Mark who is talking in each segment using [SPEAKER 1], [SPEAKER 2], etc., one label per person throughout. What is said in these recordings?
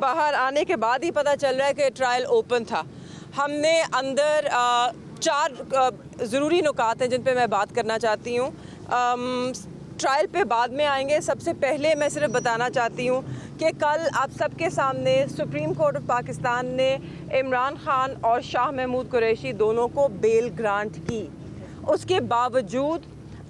[SPEAKER 1] बाहर आने के बाद ही पता चल रहा है कि ट्रायल ओपन था। हमने अंदर 4 ज़रूरी नुकात हैं जिन पे मैं बात करना चाहती हूँ। ट्रायल पे बाद में आएंगे। सबसे पहले मैं सिर्फ बताना चाहती हूँ कि कल आप सबके सामने सुप्रीम कोर्ट ऑफ पाकिस्तान ने इमरान खान और शाह महमूद कुरैशी दोनों को बेल ग्रांट की। उसके बावजूद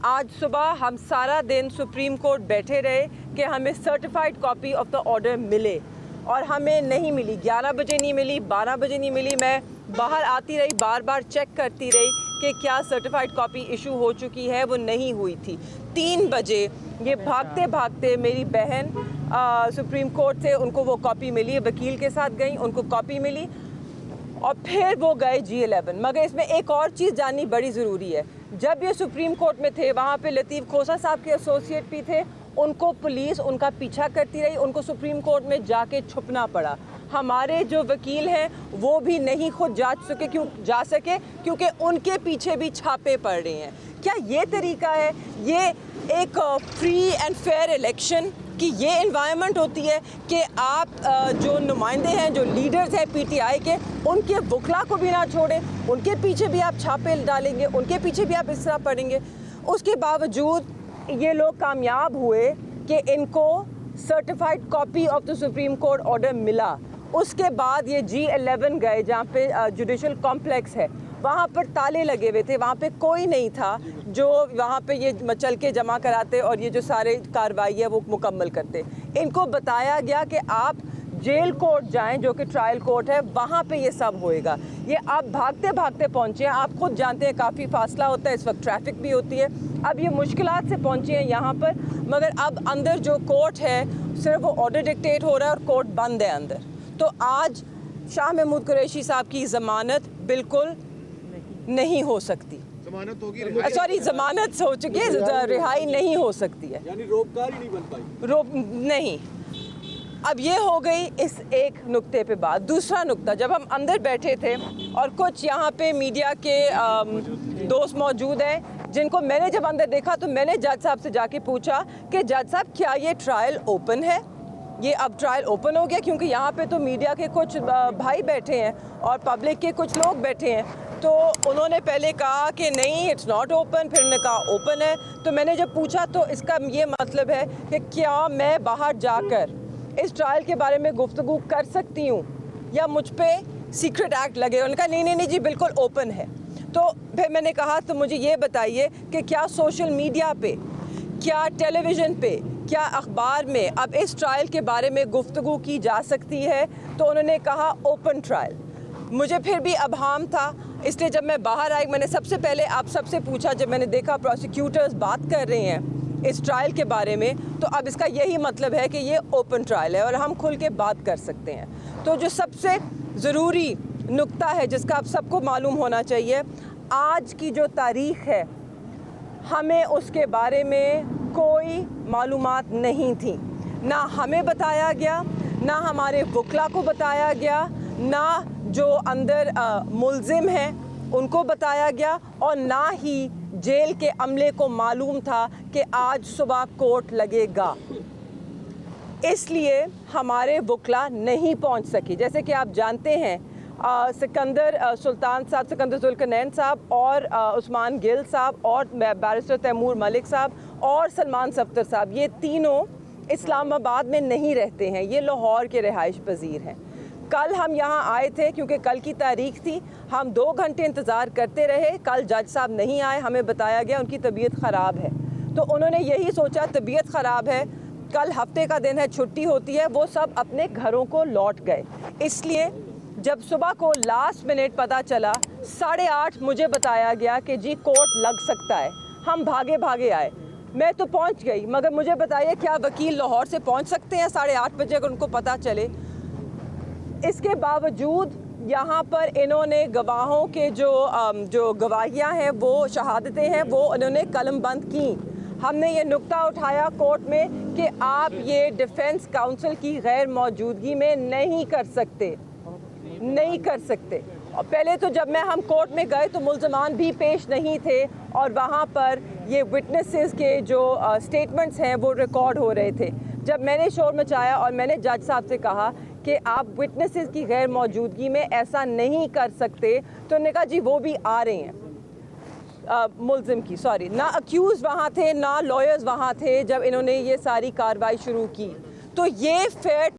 [SPEAKER 1] आज सुबह हम सारा दिन सुप्रीम कोर्ट बैठे रहे कि हमें certified copy of the order मिले, और हमें नहीं मिली। 11 बजे नहीं मिली, 12 बजे नहीं मिली। मैं बाहर आती रही, बार बार चेक करती रही कि क्या सर्टिफाइड कॉपी इशू हो चुकी है। वो नहीं हुई थी। 3 बजे ये भागते भागते मेरी बहन सुप्रीम कोर्ट से, उनको वो कॉपी मिली, वकील के साथ गई, उनको कॉपी मिली और फिर वो गए G11। मगर इसमें एक और चीज़ जाननी बड़ी ज़रूरी है। जब ये सुप्रीम कोर्ट में थे, वहाँ पे लतीफ़ खोसा साहब के एसोसिएट भी थे। उनको पुलिस उनका पीछा करती रही, उनको सुप्रीम कोर्ट में जाके छुपना पड़ा। हमारे जो वकील हैं वो भी नहीं खुद जा सके क्योंकि उनके पीछे भी छापे पड़ रहे हैं। क्या ये तरीका है? ये एक फ्री एंड फेयर इलेक्शन की ये एनवायरनमेंट होती है कि आप जो नुमाइंदे हैं, जो लीडर्स हैं PTI के, उनके वकला को भी ना छोड़ें, उनके पीछे भी आप छापे डालेंगे, उनके पीछे भी आप इस तरह पढ़ेंगे। उसके बावजूद ये लोग कामयाब हुए कि इनको certified copy of the supreme court order मिला। उसके बाद ये G11 गए, जहाँ पे जुडिशल कॉम्प्लेक्स है, वहाँ पर ताले लगे हुए थे, वहाँ पे कोई नहीं था जो वहाँ पे ये चल के जमा कराते और ये जो सारे कार्रवाई है वो मुकम्मल करते। इनको बताया गया कि आप जेल कोर्ट जाएं, जो कि ट्रायल कोर्ट है, वहाँ पे ये सब होएगा। ये आप भागते भागते पहुँचे हैं। आप खुद जानते हैं काफ़ी फासला होता है, इस वक्त ट्रैफिक भी होती है। अब ये मुश्किलात से पहुँचे हैं यहाँ पर, मगर अब अंदर जो कोर्ट है सिर्फ वो ऑर्डर डिक्टेट हो रहा है और कोर्ट बंद है अंदर। तो आज शाह महमूद कुरैशी साहब की ज़मानत बिल्कुल नहीं हो सकती।
[SPEAKER 2] जमानत होगी,
[SPEAKER 1] सॉरी, जमानत हो चुकी है, रिहाई नहीं हो सकती है।
[SPEAKER 2] यानी रोबकार ही नहीं बन पाई।
[SPEAKER 1] रोक नहीं। अब ये हो गई इस एक नुक्ते पे बात। दूसरा नुक्ता, जब हम अंदर बैठे थे और कुछ यहाँ पे मीडिया के दोस्त मौजूद हैं, जिनको मैंने जब अंदर देखा तो मैंने जज साहब से जाके पूछा कि जज साहब क्या ये ट्रायल ओपन है? ये अब ट्रायल ओपन हो गया? क्योंकि यहाँ पे तो मीडिया के कुछ भाई बैठे हैं और पब्लिक के कुछ लोग बैठे हैं। तो उन्होंने पहले कहा कि नहीं, इट्स नॉट ओपन, फिर उन्होंने कहा ओपन है। तो मैंने जब पूछा तो इसका ये मतलब है कि क्या मैं बाहर जाकर इस ट्रायल के बारे में गुफ्तगू कर सकती हूँ या मुझ पर सीक्रेट एक्ट लगे? उन्होंने कहा नहीं जी, बिल्कुल ओपन है। तो फिर मैंने कहा तो मुझे ये बताइए कि क्या सोशल मीडिया पे, क्या टेलीविज़न पे, क्या अखबार में अब इस ट्रायल के बारे में गुफ्तगू की जा सकती है? तो उन्होंने कहा ओपन ट्रायल। मुझे फिर भी अबहाम था, इसलिए जब मैं बाहर आई मैंने सबसे पहले आप सबसे पूछा। जब मैंने देखा प्रोसिक्यूटर्स बात कर रहे हैं इस ट्रायल के बारे में, तो अब इसका यही मतलब है कि ये ओपन ट्रायल है और हम खुल के बात कर सकते हैं। तो जो सबसे ज़रूरी नुक्ता है जिसका आप सबको मालूम होना चाहिए, आज की जो तारीख़ है, हमें उसके बारे में कोई मालूमात नहीं थी। ना हमें बताया गया, ना हमारे वकला को बताया गया, ना जो अंदर मुल्ज़िम हैं उनको बताया गया, और ना ही जेल के अमले को मालूम था कि आज सुबह कोर्ट लगेगा। इसलिए हमारे वकला नहीं पहुंच सकी। जैसे कि आप जानते हैं, सिकंदर सुल्तान साहब, सिकंदर जुल्करनैन साहब और उस्मान गिल साहब और बैरिस्टर तैमूर मलिक साहब और सलमान सफ्तर साहब, ये तीनों इस्लामाबाद में नहीं रहते हैं, ये लाहौर के रिहाइश पजीर हैं। कल हम यहाँ आए थे क्योंकि कल की तारीख थी। हम 2 घंटे इंतज़ार करते रहे। कल जज साहब नहीं आए, हमें बताया गया उनकी तबीयत ख़राब है। तो उन्होंने यही सोचा तबीयत ख़राब है, कल हफ्ते का दिन है, छुट्टी होती है, वो सब अपने घरों को लौट गए। इसलिए जब सुबह को लास्ट मिनट पता चला, 8:30 मुझे बताया गया कि जी कोर्ट लग सकता है। हम भागे भागे आए। मैं तो पहुंच गई, मगर मुझे बताइए क्या वकील लाहौर से पहुंच सकते हैं 8:30 बजे अगर उनको पता चले? इसके बावजूद यहाँ पर इन्होंने गवाहों के जो गवाहियाँ हैं, वो शहादतें हैं, वो उन्होंने कलमबंद की। हमने ये नुक्ता उठाया कोर्ट में कि आप ये डिफेंस काउंसिल की गैर मौजूदगी में नहीं कर सकते। और पहले तो जब हम कोर्ट में गए तो मुल्ज़मान भी पेश नहीं थे और वहाँ पर ये विटनेसेस के जो स्टेटमेंट्स हैं वो रिकॉर्ड हो रहे थे। जब मैंने शोर मचाया और मैंने जज साहब से कहा कि आप विटनेसेस की गैर मौजूदगी में ऐसा नहीं कर सकते, तो उन्होंने कहा जी वो भी आ रहे हैं। मुलजिम की सॉरी, ना अक्यूज़ वहाँ थे ना लॉयर्स वहाँ थे जब इन्होंने ये सारी कार्रवाई शुरू की। तो ये फेयर